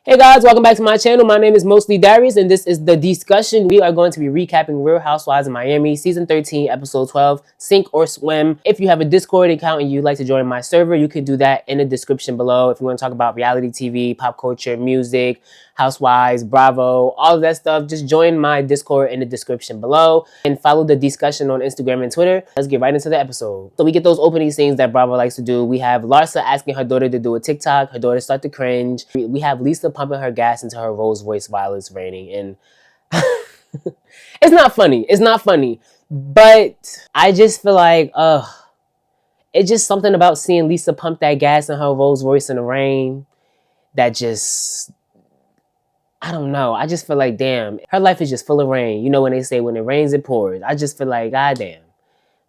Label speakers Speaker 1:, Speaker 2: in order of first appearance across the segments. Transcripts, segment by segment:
Speaker 1: Hey guys, welcome back to my channel. My name is Mostly Darius and this is the discussion. We are going to be recapping Real Housewives of Miami season 13 episode 12, Sink or Swim. If you have a Discord account and you'd like to join my server, you can do that in the description below. If you want to talk about reality TV, pop culture, music, Housewives, Bravo, all of that stuff, just join my Discord in the description below and follow the discussion on Instagram and Twitter. Let's get right into the episode. So we get those opening scenes that Bravo likes to do. We have Larsa asking her daughter to do a TikTok. Her daughter starts to cringe. We have Lisa pumping her gas into her Rolls Royce while it's raining. And it's not funny. It's not funny. But I just feel like, it's just something about seeing Lisa pump that gas in her Rolls Royce in the rain that just, I don't know. I just feel like, damn, her life is just full of rain. You know when they say when it rains, it pours. I just feel like, goddamn.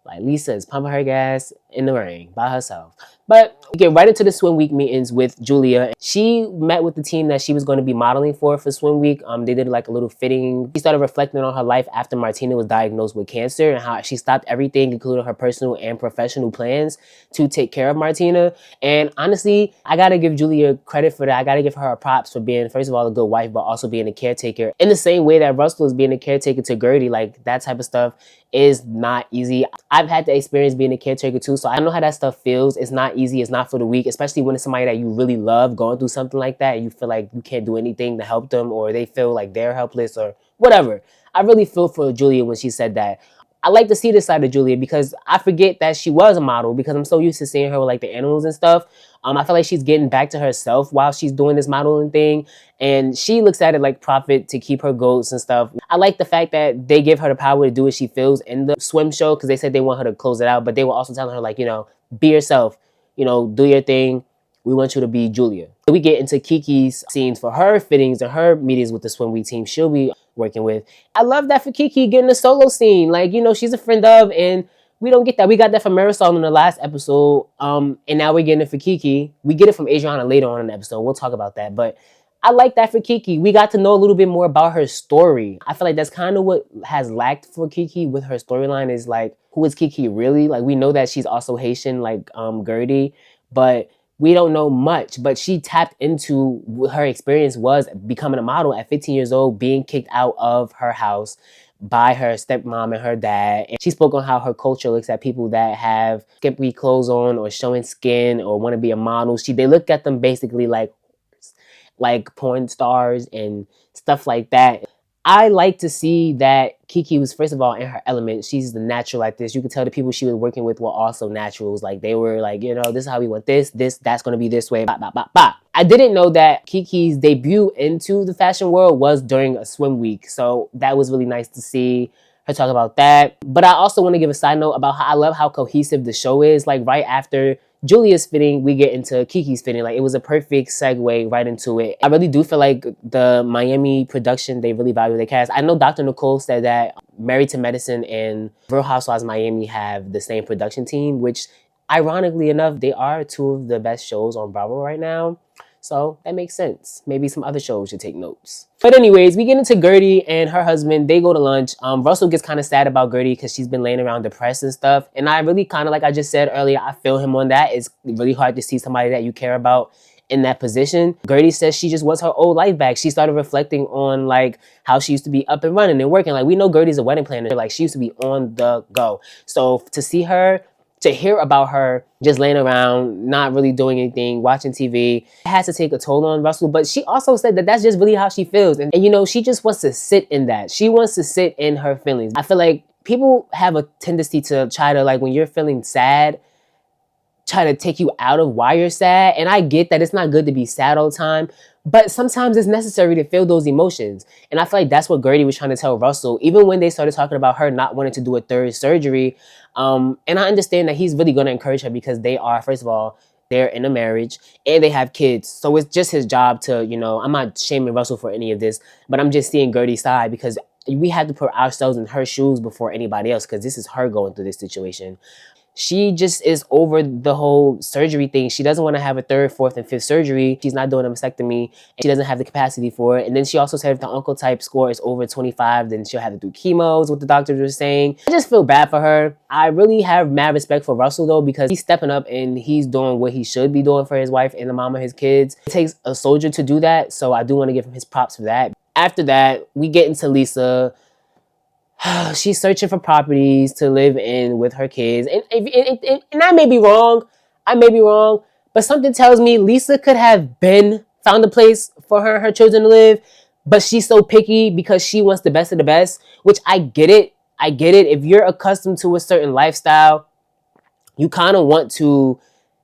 Speaker 1: Like Lisa is pumping her gas in the rain by herself. But we get right into the swim week meetings with Julia. She met with the team that she was going to be modeling for swim week. They did like a little fitting. She started reflecting on her life after Martina was diagnosed with cancer and how she stopped everything, including her personal and professional plans to take care of Martina. And honestly, I got to give Julia credit for that. I got to give her props for being, first of all, a good wife, but also being a caretaker. In the same way that Russell is being a caretaker to Gertie, like that type of stuff is not easy. I've had the experience being a caretaker too, so I know how that stuff feels. It's not easy. It's not for the weak, especially when it's somebody that you really love going through something like that and you feel like you can't do anything to help them or they feel like they're helpless or whatever. I really feel for Julia when she said that. I like to see this side of Julia because I forget that she was a model because I'm so used to seeing her with like the animals and stuff. I feel like she's getting back to herself while she's doing this modeling thing. And she looks at it like profit to keep her goats and stuff. I like the fact that they give her the power to do what she feels in the swim show because they said they want her to close it out. But they were also telling her like, you know, be yourself, you know, do your thing. We want you to be Julia. We get into Kiki's scenes for her fittings and her meetings with the swim week team she'll be working with. I love that for Kiki getting a solo scene. Like, you know, she's a friend of, and we don't get that. We got that from Marisol in the last episode, and now we're getting it for Kiki. We get it from Adriana later on in the episode. We'll talk about that, but I like that for Kiki. We got to know a little bit more about her story. I feel like that's kind of what has lacked for Kiki with her storyline is like, who is Kiki really? Like, we know that she's also Haitian, like Gertie, but we don't know much. But she tapped into what her experience was becoming a model at 15 years old, being kicked out of her house by her stepmom and her dad. And she spoke on how her culture looks at people that have skimpy clothes on or showing skin or want to be a model. They look at them basically like porn stars and stuff like that. I like to see that Kiki was, first of all, in her element. She's the natural like this. You could tell the people she was working with were also naturals. Like, they were like, you know, this is how we want this, that's going to be this way, blah, blah, blah, blah. I didn't know that Kiki's debut into the fashion world was during a swim week. So that was really nice to see her talk about that. But I also want to give a side note about how I love how cohesive the show is. Like, right after Julia's fitting, we get into Kiki's fitting. Like, it was a perfect segue right into it. I really do feel like the Miami production, they really value their cast. I know Dr. Nicole said that Married to Medicine and Real Housewives of Miami have the same production team, which ironically enough, they are two of the best shows on Bravo right now. So that makes sense. Maybe some other shows should take notes. But anyways, we get into Gertie and her husband. They go to lunch. Russell gets kind of sad about Gertie because she's been laying around depressed and stuff. And I really kind of, like I just said earlier, I feel him on that. It's really hard to see somebody that you care about in that position. Gertie says she just wants her old life back. She started reflecting on like how she used to be up and running and working. Like, we know Gertie's a wedding planner. Like, she used to be on the go. So to see her, to hear about her just laying around, not really doing anything, watching TV, it has to take a toll on Russell. But she also said that that's just really how she feels. And you know, she just wants to sit in that. She wants to sit in her feelings. I feel like people have a tendency to try to, like, when you're feeling sad, try to take you out of why you're sad. And I get that it's not good to be sad all the time, but sometimes it's necessary to feel those emotions. And I feel like that's what Gertie was trying to tell Russell, even when they started talking about her not wanting to do a third surgery. And I understand that he's really going to encourage her because they are, first of all, they're in a marriage and they have kids. So it's just his job to, you know, I'm not shaming Russell for any of this, but I'm just seeing Gertie's side because we have to put ourselves in her shoes before anybody else because this is her going through this situation. she just is over the whole surgery thing. She doesn't want to have a third, fourth, and fifth surgery. She's not doing a mastectomy, and she doesn't have the capacity for it. And then she also said if the uncle type score is over 25, then she'll have to do chemos, what the doctors were saying. I just feel bad for her. I really have mad respect for Russell, though, because he's stepping up and he's doing what he should be doing for his wife and the mom of his kids. It takes a soldier to do that, so I do want to give him his props for that. After that, we get into Lisa. She's searching for properties to live in with her kids. And I may be wrong. I may be wrong. But something tells me Lisa could have found a place for her and her children to live. But she's so picky because she wants the best of the best. Which I get it. I get it. If you're accustomed to a certain lifestyle, you kind of want to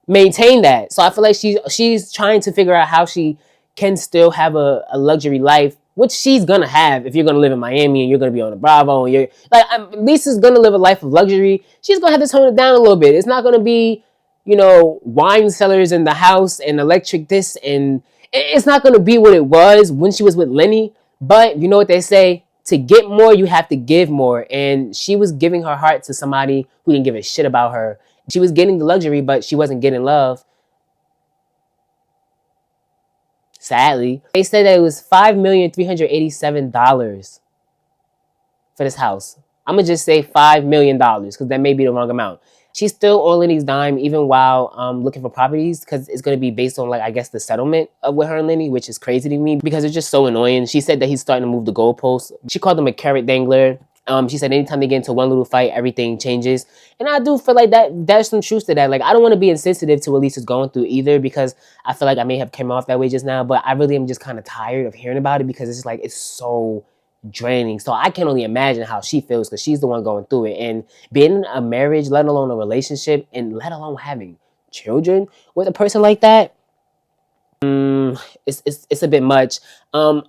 Speaker 1: maintain that. So I feel like she's trying to figure out how she can still have a luxury life, which she's gonna have if you're gonna live in Miami and you're gonna be on the Bravo and you're like Lisa's gonna live a life of luxury. She's gonna have to tone it down a little bit. It's not gonna be, wine cellars in the house and electric this, and it's not gonna be what it was when she was with Lenny. But you know what they say, to get more you have to give more, and she was giving her heart to somebody who didn't give a shit about her. She was getting the luxury, but she wasn't getting love. Sadly, they said that it was $5,387 for this house. I'm gonna just say $5 million because that may be the wrong amount. She's still on Lenny's dime even while looking for properties because it's gonna be based on I guess the settlement of with her and Lenny, which is crazy to me because it's just so annoying. She said that he's starting to move the goalposts. She called him a carrot dangler. She said anytime they get into one little fight, everything changes. And I do feel like there's some truth to that. I don't want to be insensitive to what Lisa's going through either because I feel like I may have come off that way just now, but I really am just kind of tired of hearing about it because it's just it's so draining. So I can only imagine how she feels because she's the one going through it. And being in a marriage, let alone a relationship, and let alone having children with a person like that, it's a bit much. I'm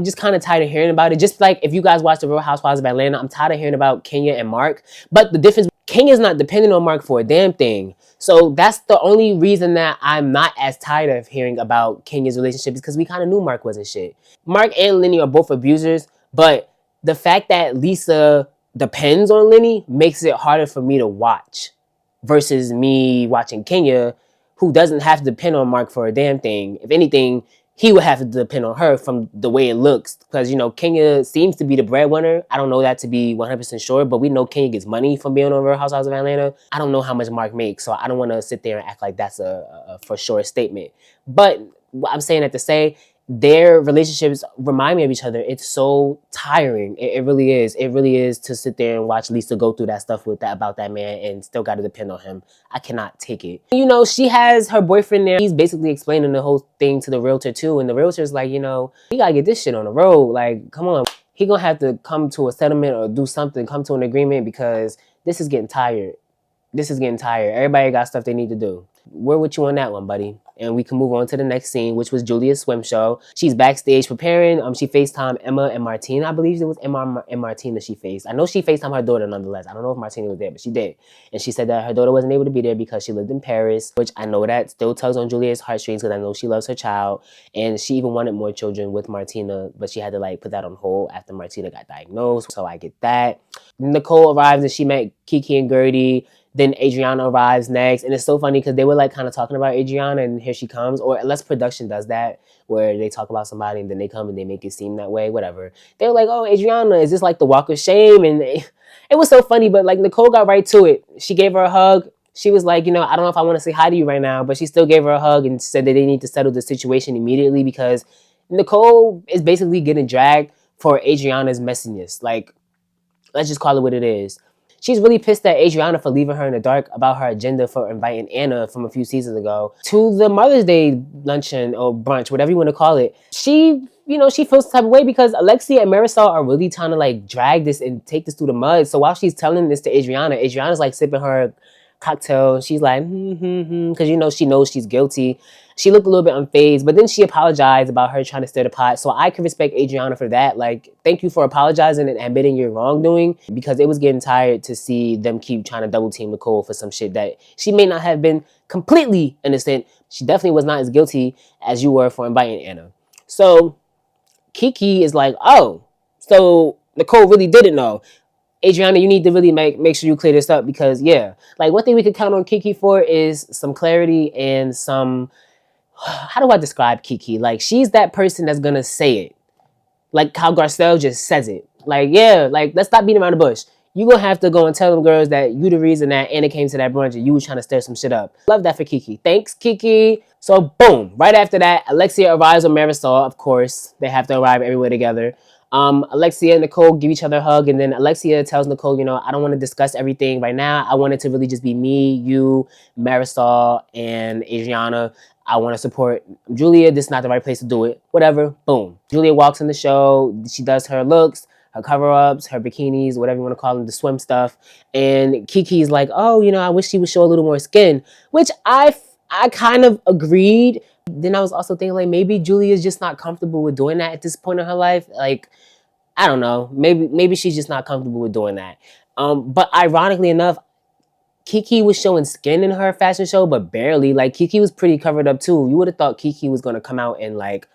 Speaker 1: just kind of tired of hearing about it. Just like if you guys watch the Real Housewives of Atlanta, I'm tired of hearing about Kenya and Mark. But the difference, Kenya's not dependent on Mark for a damn thing. So that's the only reason that I'm not as tired of hearing about Kenya's relationship is because we kind of knew Mark wasn't shit. Mark and Lenny are both abusers, but the fact that Lisa depends on Lenny makes it harder for me to watch versus me watching Kenya, who doesn't have to depend on Mark for a damn thing. If anything, he would have to depend on her from the way it looks. Because, Kenya seems to be the breadwinner. I don't know that to be 100% sure, but we know Kenya gets money from being on Real Housewives of Atlanta. I don't know how much Mark makes, so I don't want to sit there and act like that's a for sure statement. But I'm saying that to say, their relationships remind me of each other. It's so tiring. It really is. It really is to sit there and watch Lisa go through that stuff about that man and still got to depend on him. I cannot take it. She has her boyfriend there. He's basically explaining the whole thing to the realtor too. And the realtor's like, we got to get this shit on the road. Come on. He going to have to come to a settlement or do something, come to an agreement because this is getting tired. This is getting tired. Everybody got stuff they need to do. Where would you on that one, buddy? And we can move on to the next scene, which was Julia's swim show. She's backstage preparing. She FaceTimed Emma and Martina. I believe it was Emma and Martina she faced. I know she FaceTimed her daughter nonetheless. I don't know if Martina was there, but she did. And she said that her daughter wasn't able to be there because she lived in Paris, which I know that still tugs on Julia's heartstrings because I know she loves her child. And she even wanted more children with Martina, but she had to put that on hold after Martina got diagnosed. So I get that. Nicole arrives and she met Kiki and Gertie. Then Adriana arrives next. And it's so funny because they were kind of talking about Adriana and here she comes. Or unless production does that where they talk about somebody and then they come and they make it seem that way, whatever. They were like, oh, Adriana, is this the walk of shame? And it was so funny, but Nicole got right to it. She gave her a hug. She was like, I don't know if I want to say hi to you right now, but she still gave her a hug and said that they need to settle the situation immediately because Nicole is basically getting dragged for Adriana's messiness. Let's just call it what it is. She's really pissed at Adriana for leaving her in the dark about her agenda for inviting Anna from a few seasons ago to the Mother's Day luncheon or brunch, whatever you want to call it. She feels the type of way because Alexia and Marisol are really trying to drag this and take this through the mud. So while she's telling this to Adriana, Adriana's sipping her cocktail. She's like, because she knows she's guilty. She looked a little bit unfazed, but then she apologized about her trying to stir the pot. So I can respect Adriana for that. Thank you for apologizing and admitting your wrongdoing because it was getting tired to see them keep trying to double team Nicole for some shit that she may not have been completely innocent. She definitely was not as guilty as you were for inviting Anna. So Kiki is like, oh, so Nicole really didn't know. Adriana, you need to really make sure you clear this up because, yeah, like one thing we could count on Kiki for is some clarity and some, how do I describe Kiki? Like, she's that person that's gonna say it. Like how Garcelle just says it. Like, yeah, like, let's stop beating around the bush. You gonna have to go and tell them girls that you the reason that Anna came to that brunch and you was trying to stir some shit up. Love that for Kiki. Thanks, Kiki. So, boom. Right after that, Alexia arrives with Marisol. Of course, they have to arrive everywhere together. Alexia and Nicole give each other a hug, and then Alexia tells Nicole, you know, I don't want to discuss everything right now. I want it to really just be me, you, Marisol, and Adriana. I want to support Julia. This is not the right place to do it. Whatever. Boom. Julia walks in the show. She does her looks, her cover-ups, her bikinis, whatever you want to call them, the swim stuff. And Kiki's like, oh, you know, I wish she would show a little more skin, which I kind of agreed. Then I was also thinking, like, maybe Julia's just not comfortable with doing that at this point in her life. Like, I don't know. Maybe she's just not comfortable with doing that. But ironically enough, Kiki was showing skin in her fashion show, but barely. Like, Kiki was pretty covered up too. You would have thought Kiki was going to come out in like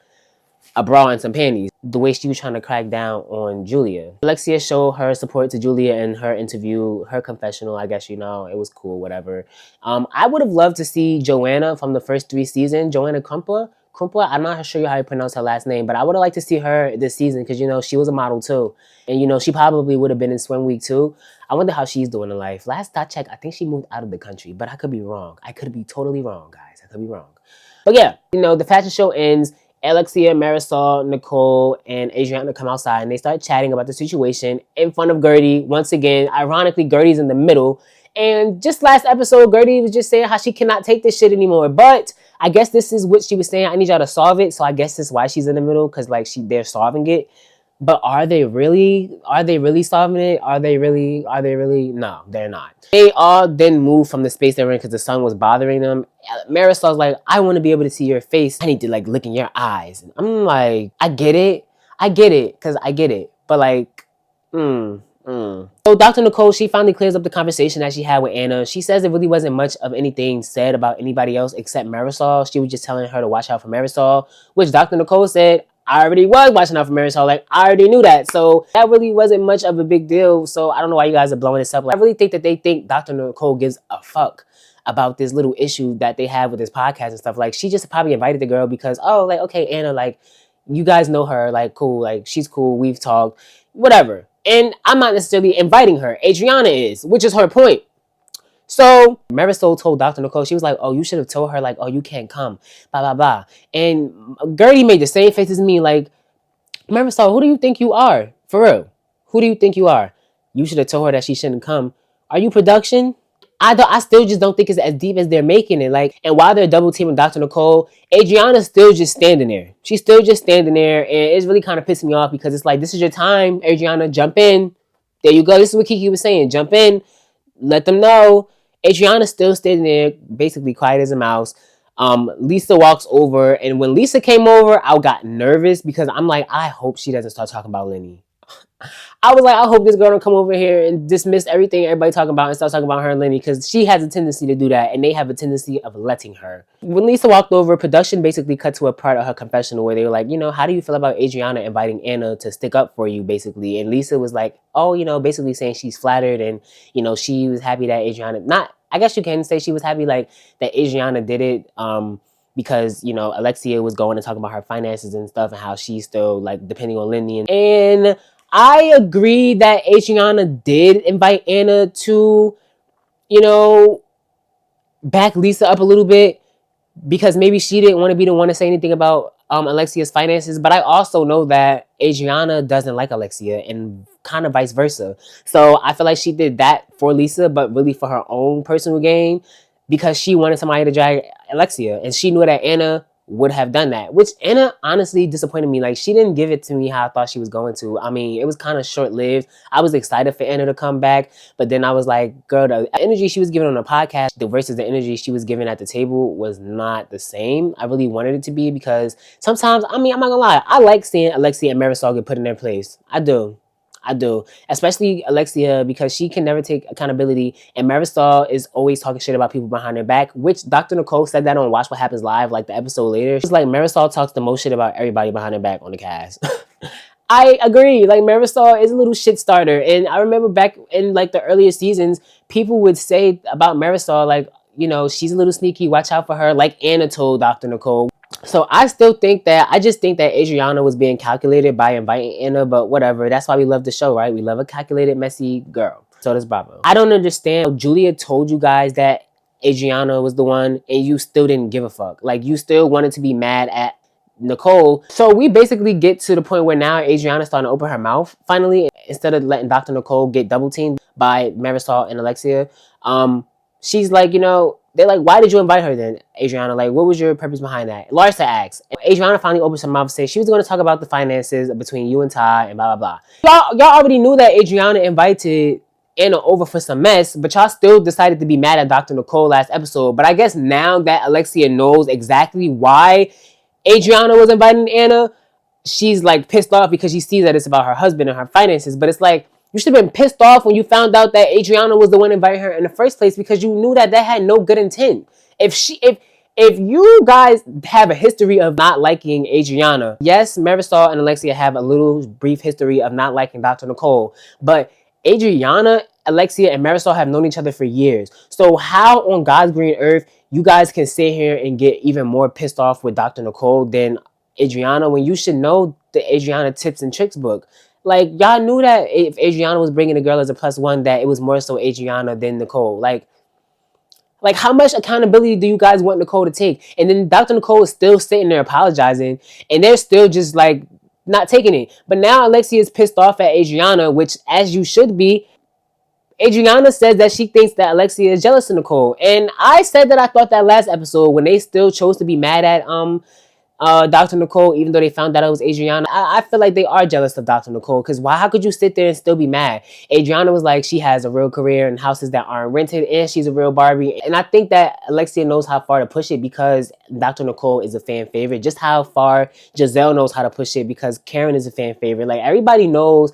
Speaker 1: a bra and some panties, the way she was trying to crack down on Julia. Alexia showed her support to Julia in her interview, her confessional, I guess, you know, it was cool, whatever. I would have loved to see Joanna from the first 3 seasons, Joanna Krumpler, I'm not sure how you pronounce her last name, but I would have liked to see her this season because, you know, she was a model too. And, you know, she probably would have been in Swim Week too. I wonder how she's doing in life. Last I checked, I think she moved out of the country, but I could be wrong. I could be totally wrong, guys. I could be wrong. But yeah, you know, the fashion show ends. Alexia, Marisol, Nicole, and Adriana come outside and they start chatting about the situation in front of Gertie. Once again, ironically, Gertie's in the middle. And just last episode, Gertie was just saying how she cannot take this shit anymore. But I guess this is what she was saying. I need y'all to solve it. So I guess that's why she's in the middle, because like they're solving it. But are they really solving it? Are they really? No, they're not. They all then moved from the space they were in because the sun was bothering them. Marisol's like, I want to be able to see your face. I need to like look in your eyes. And I'm like, I get it, because I get it. But like, So Dr. Nicole, she finally clears up the conversation that she had with Anna. She says there really wasn't much of anything said about anybody else except Marisol. She was just telling her to watch out for Marisol, which Dr. Nicole said, I already was watching out for Marisol. Like, I already knew that. So that really wasn't much of a big deal. So I don't know why you guys are blowing this up. Like, I really think that they think Dr. Nicole gives a fuck about this little issue that they have with this podcast and stuff. Like, she just probably invited the girl because, oh, like, okay, Anna, like, you guys know her. Like, cool. Like, she's cool. We've talked. Whatever. And I'm not necessarily inviting her. Adriana is, which is her point. So Marisol told Dr. Nicole, she was like, oh, you should have told her, like, oh, you can't come, blah, blah, blah. And Gertie made the same face as me, like, Marisol, who do you think you are? For real. Who do you think you are? You should have told her that she shouldn't come. Are you production? I still just don't think it's as deep as they're making it. Like, and while they're double teaming Dr. Nicole, Adriana's still just standing there. She's still just standing there, and it's really kind of pissing me off because it's like, this is your time, Adriana, jump in. There you go. This is what Kiki was saying. Jump in. Let them know. Adriana's still standing there, basically quiet as a mouse. Lisa walks over, and when Lisa came over, I got nervous because I'm like, I hope she doesn't start talking about Lenny. I was like, I hope this girl don't come over here and dismiss everything everybody talking about and start talking about her and Lenny, because she has a tendency to do that, and they have a tendency of letting her. When Lisa walked over, production basically cut to a part of her confessional where they were like, you know, how do you feel about Adriana inviting Anna to stick up for you, basically? And Lisa was like, oh, you know, basically saying she's flattered and, you know, she was happy that Adriana, I guess you can say she was happy, like, that Adriana did it, because, you know, Alexia was going to talk about her finances and stuff and how she's still, like, depending on Lenny. And I agree that Adriana did invite Anna to, you know, back Lisa up a little bit because maybe she didn't want to be the one to say anything about Alexia's finances. But I also know that Adriana doesn't like Alexia and kind of vice versa. So I feel like she did that for Lisa, but really for her own personal gain because she wanted somebody to drag Alexia. And she knew that Anna would have done that, which Anna honestly disappointed me. Like, she didn't give it to me how I thought she was going to. I mean, it was kind of short-lived. I was excited for Anna to come back, but then I was like, girl, the energy she was giving on the podcast versus the energy she was giving at the table was not the same. I really wanted it to be because sometimes, I mean, I'm not gonna lie, I like seeing Alexia and Marisol get put in their place. I do. Especially Alexia, because she can never take accountability, and Marisol is always talking shit about people behind their back, which Dr. Nicole said that on Watch What Happens Live, like the episode later. It's like Marisol talks the most shit about everybody behind their back on the cast. I agree. Like Marisol is a little shit starter, and I remember back in like the earlier seasons, people would say about Marisol like, you know, she's a little sneaky. Watch out for her, like Anna told Dr. Nicole. So I still think that I just think that Adriana was being calculated by inviting Anna, but whatever. That's why we love the show, right? We love a calculated, messy girl. So does Bravo. I don't understand. Julia told you guys that Adriana was the one, and you still didn't give a fuck. Like you still wanted to be mad at Nicole. So we basically get to the point where now Adriana's starting to open her mouth finally, instead of letting Dr. Nicole get double teamed by Marisol and Alexia. She's like, you know, they're like, why did you invite her then, Adriana? Like, what was your purpose behind that? Larsa asks. Adriana finally opens her mouth and says she was going to talk about the finances between you and Ty and blah, blah, blah. Y'all already knew that Adriana invited Anna over for some mess, but y'all still decided to be mad at Dr. Nicole last episode. But I guess now that Alexia knows exactly why Adriana was inviting Anna, she's like pissed off because she sees that it's about her husband and her finances. But it's like, you should have been pissed off when you found out that Adriana was the one inviting her in the first place, because you knew that had no good intent. If you guys have a history of not liking Adriana, yes, Marisol and Alexia have a little brief history of not liking Dr. Nicole, but Adriana, Alexia, and Marisol have known each other for years. So how on God's green earth you guys can sit here and get even more pissed off with Dr. Nicole than Adriana, when you should know the Adriana tips and tricks book? Like, y'all knew that if Adriana was bringing a girl as a +1, that it was more so Adriana than Nicole. Like how much accountability do you guys want Nicole to take? And then Dr. Nicole is still sitting there apologizing, and they're still just like not taking it. But now Alexia is pissed off at Adriana, which, as you should be. Adriana says that she thinks that Alexia is jealous of Nicole. And I said that I thought that last episode, when they still chose to be mad at Dr. Nicole, even though they found out it was Adriana. I feel like they are jealous of Dr. Nicole, because how could you sit there and still be mad? Adriana was like, she has a real career in houses that aren't rented, and she's a real Barbie. And I think that Alexia knows how far to push it, because Dr. Nicole is a fan favorite. Just how far Giselle knows how to push it, because Karen is a fan favorite. Like, everybody knows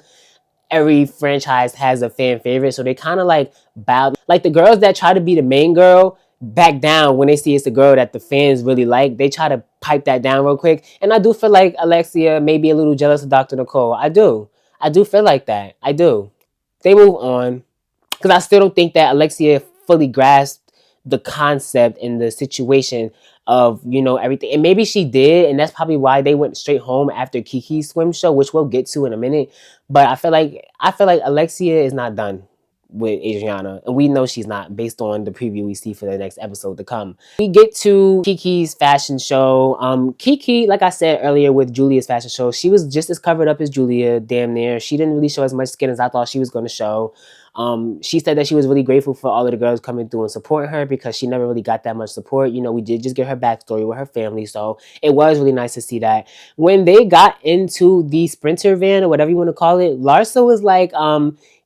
Speaker 1: every franchise has a fan favorite, so they kind of like bow. Like, the girls that try to be the main girl back down when they see it's a girl that the fans really like. They try to pipe that down real quick. And I do feel like Alexia may be a little jealous of Dr. Nicole. I do feel like that. I do. They move on, because I still don't think that Alexia fully grasped the concept and the situation of, you know, everything. And maybe she did, and that's probably why they went straight home after Kiki's swim show, which we'll get to in a minute. But I feel like Alexia is not done with Adriana, and we know she's not, based on the preview we see for the next episode to come. We get to Kiki's fashion show. Kiki, like I said earlier with Julia's fashion show, she was just as covered up as Julia, damn near. She didn't really show as much skin as I thought she was going to show. She said that she was really grateful for all of the girls coming through and supporting her, because she never really got that much support. You know, we did just get her backstory with her family, so it was really nice to see that. When they got into the Sprinter van, or whatever you want to call it, Larsa was like,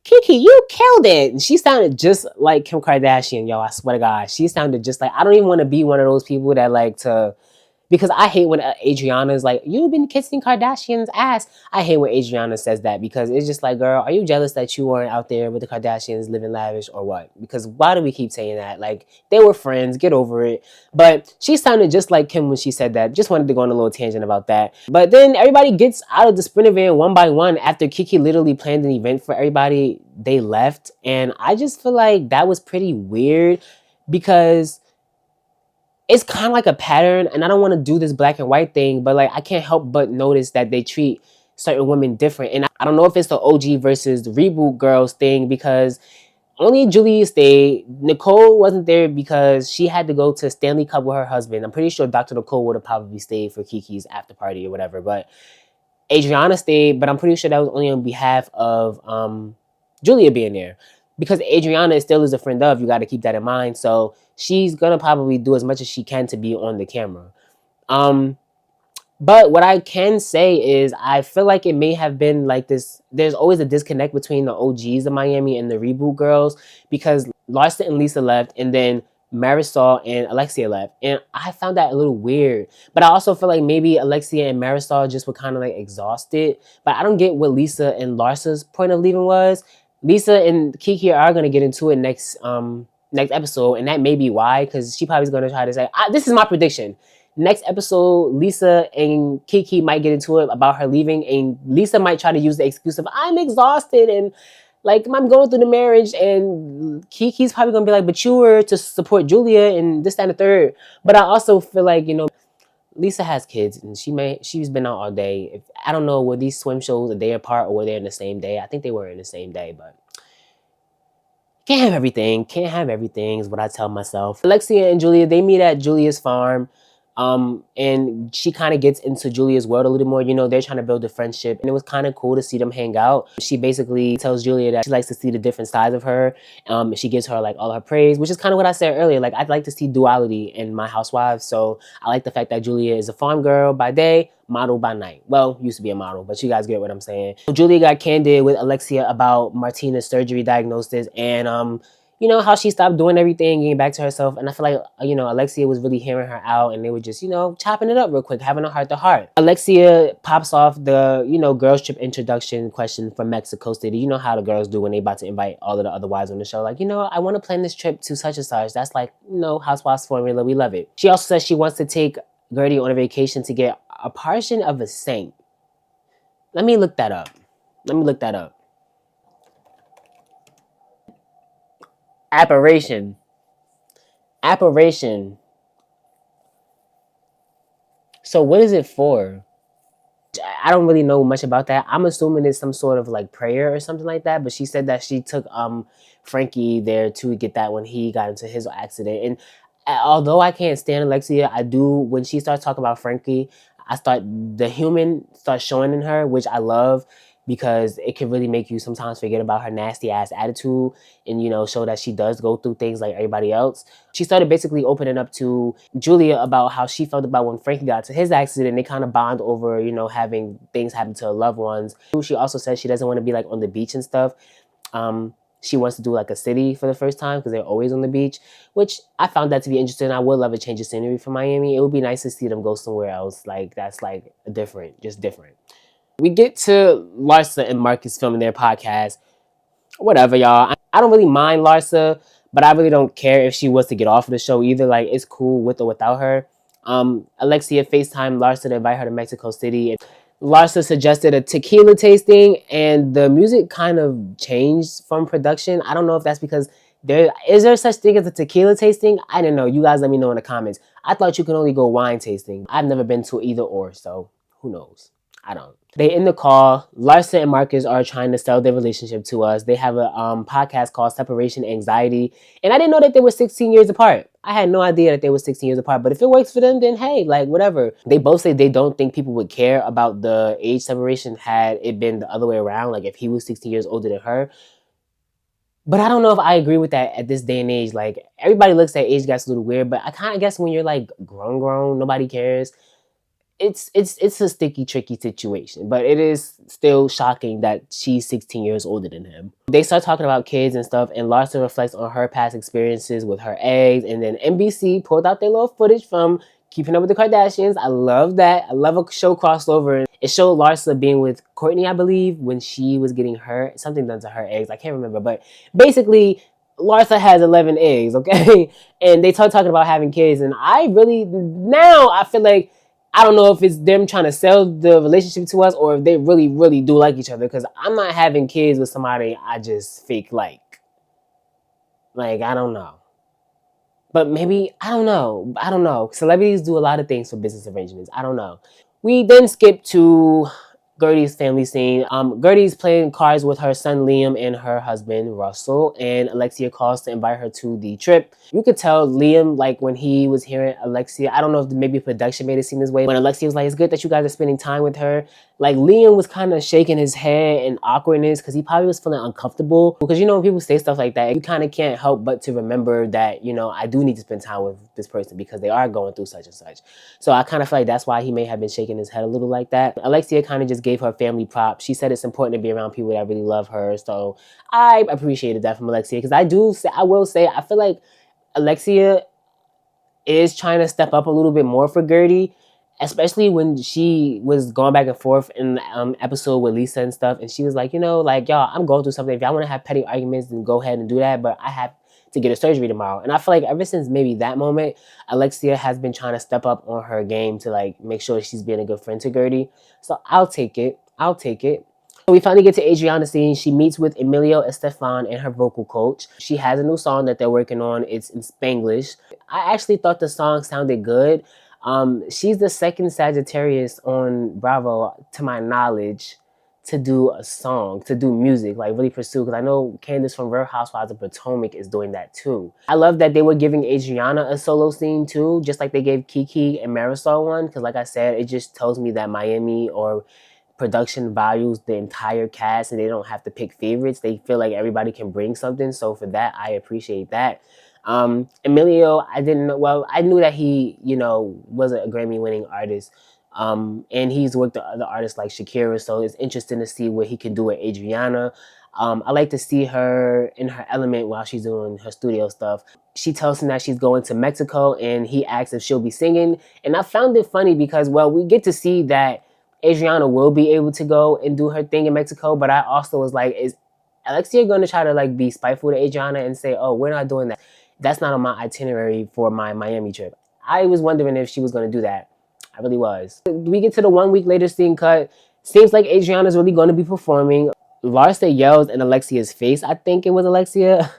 Speaker 1: Kiki, you killed it. And she sounded just like Kim Kardashian, yo. I swear to God. She sounded just like, I don't even want to be one of those people that like to, because I hate when Adriana is like, you've been kissing Kardashian's ass. I hate when Adriana says that, because it's just like, girl, are you jealous that you weren't out there with the Kardashians living lavish, or what? Because why do we keep saying that? Like, they were friends, get over it. But she sounded just like Kim when she said that. Just wanted to go on a little tangent about that. But then everybody gets out of the Sprinter van one by one. After Kiki literally planned an event for everybody, they left. And I just feel like that was pretty weird, because it's kind of like a pattern, and I don't want to do this black and white thing, but like, I can't help but notice that they treat certain women different. And I don't know if it's the OG versus the reboot girls thing, because only Julia stayed. Nicole wasn't there because she had to go to Stanley Cup with her husband. I'm pretty sure Dr. Nicole would have probably stayed for Kiki's after party or whatever, but Adriana stayed, but I'm pretty sure that was only on behalf of Julia being there, because Adriana still is a friend of, you got to keep that in mind. So she's going to probably do as much as she can to be on the camera. But what I can say is, I feel like it may have been like this. There's always a disconnect between the OGs of Miami and the reboot girls, because Larsa and Lisa left, and then Marisol and Alexia left. And I found that a little weird. But I also feel like maybe Alexia and Marisol just were kind of like exhausted. But I don't get what Lisa and Larsa's point of leaving was. Lisa and Kiki are going to get into it next episode, and that may be why, because she probably is going to try to say, this is my prediction. Next episode, Lisa and Kiki might get into it about her leaving, and Lisa might try to use the excuse of I'm exhausted and like I'm going through the marriage, and Kiki's probably gonna be like, but you were to support Julia and this, that, and the third. But I also feel like, Lisa has kids and she's been out all day. I don't know, were these swim shows a day apart or were they in the same day? I think they were in the same day, but can't have everything. Can't have everything is what I tell myself. Alexia and Julia, they meet at Julia's farm. And she kind of gets into Julia's world a little more. They're trying to build a friendship, and it was kind of cool to see them hang out. She basically tells Julia that she likes to see the different sides of her. She gives her like all her praise, which is kind of what I said earlier. Like, I'd like to see duality in my housewives. So I like the fact that Julia is a farm girl by day, model by night. Well, used to be a model, but you guys get what I'm saying. So Julia got candid with Alexia about Martina's surgery diagnosis, and how she stopped doing everything, getting back to herself. And I feel like, Alexia was really hearing her out, and they were just, chopping it up real quick, having a heart-to-heart. Alexia pops off the, girls trip introduction question from Mexico City. You know how the girls do when they about to invite all of the other wives on the show. Like, I want to plan this trip to such and such. That's like, Housewives formula. We love it. She also says she wants to take Gertie on a vacation to get a portion of a saint. Let me look that up. Apparition. So what is it for? I don't really know much about that. I'm assuming it's some sort of like prayer or something like that. But she said that she took Frankie there to get that when he got into his accident. And although I can't stand Alexia, I do, when she starts talking about Frankie, the human starts showing in her, which I love, because it can really make you sometimes forget about her nasty ass attitude and, show that she does go through things like everybody else. She started basically opening up to Julia about how she felt about when Frankie got to his accident. They kind of bond over, having things happen to her loved ones. She also said she doesn't want to be like on the beach and stuff. She wants to do like a city for the first time because they're always on the beach, which I found that to be interesting. I would love a change of scenery for Miami. It would be nice to see them go somewhere else. Like, that's like different. We get to Larsa and Marcus filming their podcast. Whatever, y'all. I don't really mind Larsa, but I really don't care if she was to get off of the show either. Like, it's cool with or without her. Alexia FaceTimed Larsa to invite her to Mexico City. Larsa suggested a tequila tasting, and the music kind of changed from production. I don't know if that's because is there such thing as a tequila tasting? I don't know. You guys let me know in the comments. I thought you could only go wine tasting. I've never been to either or, so who knows? I don't. They end the call. Larsa and Marcus are trying to sell their relationship to us. They have a podcast called Separation Anxiety. And I didn't know that they were 16 years apart. I had no idea that they were 16 years apart. But if it works for them, then hey, like whatever. They both say they don't think people would care about the age separation had it been the other way around. Like if he was 16 years older than her. But I don't know if I agree with that at this day and age. Like everybody looks at age gaps a little weird. But I kind of guess when you're like grown, nobody cares. It's a sticky, tricky situation, but it is still shocking that she's 16 years older than him. They start talking about kids and stuff, and Larsa reflects on her past experiences with her eggs, and then NBC pulled out their little footage from Keeping Up with the Kardashians. I love that. I love a show crossover. It showed Larsa being with Courtney, I believe, when she was getting something done to her eggs. I can't remember, but basically, Larsa has 11 eggs, okay? And they start talking about having kids, and I feel like I don't know if it's them trying to sell the relationship to us or if they really, really do like each other. Because I'm not having kids with somebody I just fake like. Like, I don't know. But maybe, I don't know. Celebrities do a lot of things for business arrangements. I don't know. We then skip to Gertie's family scene. Gertie's playing cards with her son Liam and her husband Russell, and Alexia calls to invite her to the trip. You could tell Liam, like when he was hearing Alexia, I don't know if maybe production made it seem this way, when Alexia was like, it's good that you guys are spending time with her. Like Liam was kind of shaking his head in awkwardness because he probably was feeling uncomfortable. Because when people say stuff like that, you kind of can't help but to remember that, I do need to spend time with this person because they are going through such and such. So I kind of feel like that's why he may have been shaking his head a little like that. Alexia kind of just gave her family props. She said it's important to be around people that really love her. So I appreciated that from Alexia because I will say, I feel like Alexia is trying to step up a little bit more for Gertie, especially when she was going back and forth in the episode with Lisa and stuff. And she was like, y'all, I'm going through something. If y'all want to have petty arguments, then go ahead and do that. But I have to get a surgery tomorrow. And I feel like ever since maybe that moment, Alexia has been trying to step up on her game to like make sure she's being a good friend to Gertie. So I'll take it. I'll take it. So we finally get to Adriana's scene. She meets with Emilio Estefan and her vocal coach. She has a new song that they're working on. It's in Spanglish. I actually thought the song sounded good. She's the second Sagittarius on Bravo, to my knowledge, to do a song, to do music, like really pursue. Because I know Candace from Real Housewives of Potomac is doing that too. I love that they were giving Adriana a solo scene too, just like they gave Kiki and Marisol one. Because like I said, it just tells me that Miami or production values the entire cast and they don't have to pick favorites. They feel like everybody can bring something. So for that, I appreciate that. Emilio, I didn't know, well, I knew that he, you know, was a Grammy winning artist. And he's worked with other artists like Shakira. So it's interesting to see what he can do with Adriana. I like to see her in her element while she's doing her studio stuff. She tells him that she's going to Mexico and he asks if she'll be singing. And I found it funny because, well, we get to see that Adriana will be able to go and do her thing in Mexico, but I also was like, is Alexia going to try to like be spiteful to Adriana and say, oh, we're not doing that. That's not on my itinerary for my Miami trip. I was wondering if she was going to do that. I really was. We get to the 1 week later scene cut. Seems like Adriana's really going to be performing. Larsa yells in Alexia's face. I think it was Alexia.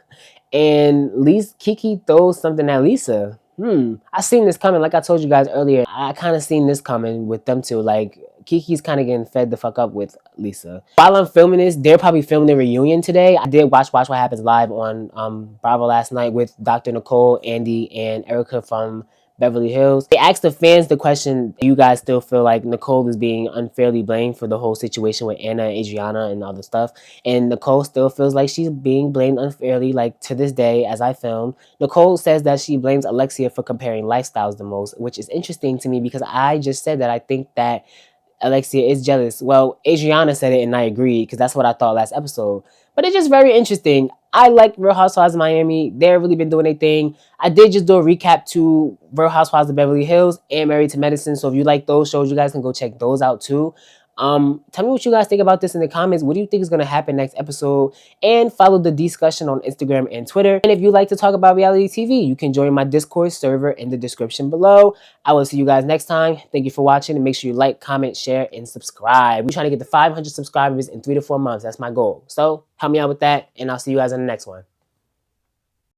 Speaker 1: And Kiki throws something at Lisa. I seen this coming. Like I told you guys earlier, I kind of seen this coming with them two. Like, Kiki's kind of getting fed the fuck up with Lisa. While I'm filming this, they're probably filming the reunion today. I did watch What Happens live on Bravo last night with Dr. Nicole, Andy, and Erica from Beverly Hills. They asked the fans the question, do you guys still feel like Nicole is being unfairly blamed for the whole situation with Anna and Adriana and all the stuff? And Nicole still feels like she's being blamed unfairly, like to this day as I film. Nicole says that she blames Alexia for comparing lifestyles the most, which is interesting to me because I just said that I think that Alexia is jealous. Well, Adriana said it and I agreed because that's what I thought last episode. But it's just very interesting. I like Real Housewives of Miami. They've really been doing their thing. I did just do a recap to Real Housewives of Beverly Hills and Married to Medicine. So if you like those shows, you guys can go check those out too. Tell me what you guys think about this in the comments. What do you think is going to happen next episode? And follow the discussion on Instagram and Twitter. And if you like to talk about reality TV, you can join my Discord server in the description below. I will see you guys next time. Thank you for watching and make sure you like, comment, share, and subscribe. We're trying to get to 500 subscribers in 3 to 4 months. That's my goal. So help me out with that and I'll see you guys in the next one.